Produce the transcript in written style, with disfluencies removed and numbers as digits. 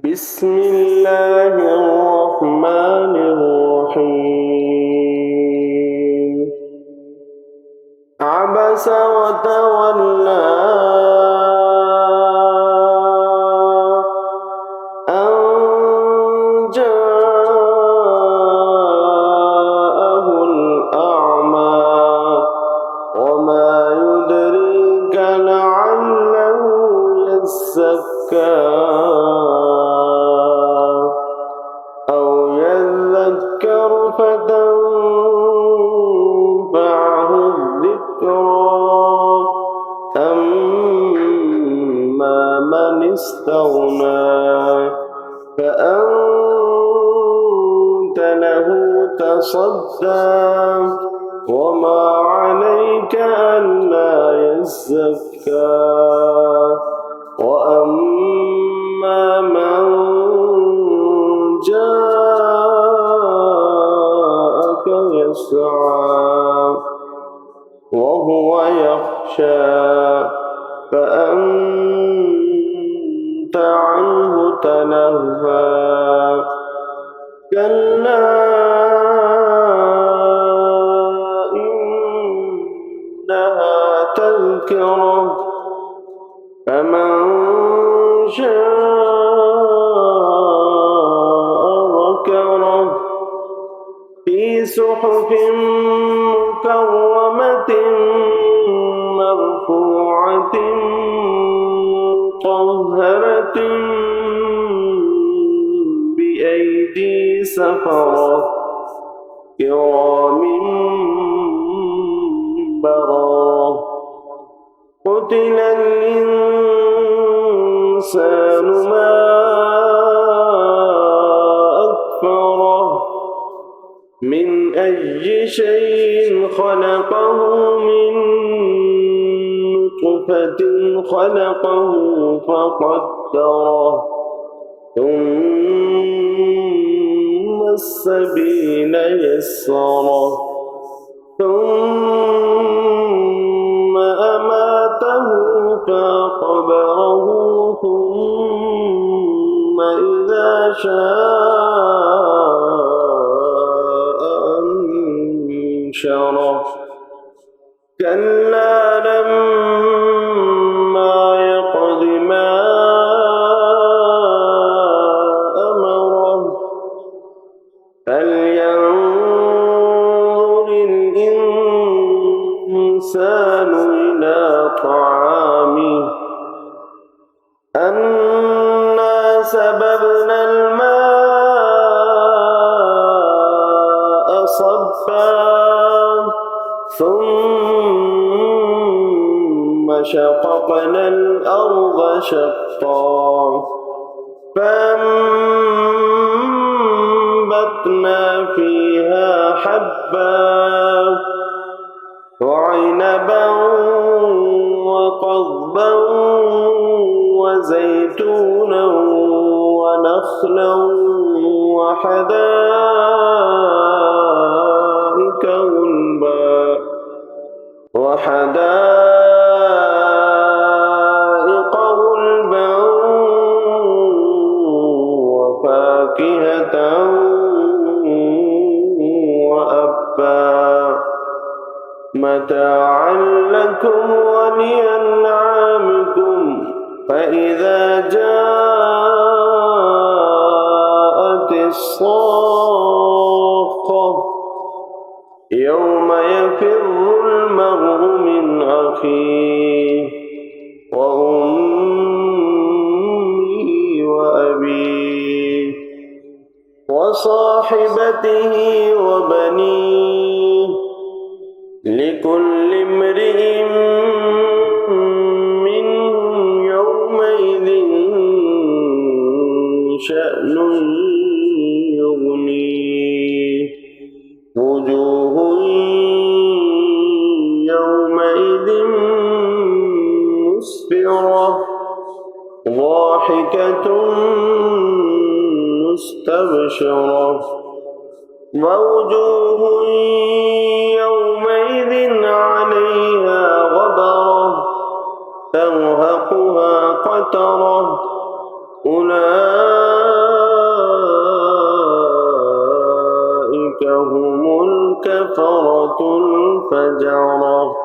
بسم الله الرحمن الرحيم عبس وتولى أن جاءه الأعمى وما يدريك لعله يزكى أو يذكر فتنفعه الذكرى أما من استغنى فأنت له تصدى وما عليك ألا يزكى وأما من جاءك يسعى وهو يخشى فأنت عنه تلهى كلا إنها تذكرة فمن شاء ذكره في صحف مكرمة مرفوعة مطهرة بأيدي سفرة كرام بررة قتل الإنسان ما أكفره من أي شيء خلقه من نطفة خلقه فقدره ثم السبيل يسره ثم أماته فقبره ثم إذا شاء أنشره كلا لما يقض ما أمره فلينظر الإنسان إلى طعامه أنا سببنا الماء صبا ثم شققنا الأرض شقا فأنبتنا فيها حبا وعنبا وقضبا وزيتونا ونخلا وحدائق غلبا وفاكهة وأبا متاعا لكم ولأنعامكم فإذا جاءت الصاخة يوم يفر المرء من أخيه وأمه وأبيه وصاحبته وبنيه لكل امرئ منهم يومئذ شأن يغنيه وجوه يومئذ مسفرة ضاحكة مستبشرة ووجوه يومئذ عليها غبرة ترهقها قترة أولئك هم الكفرة الفجرة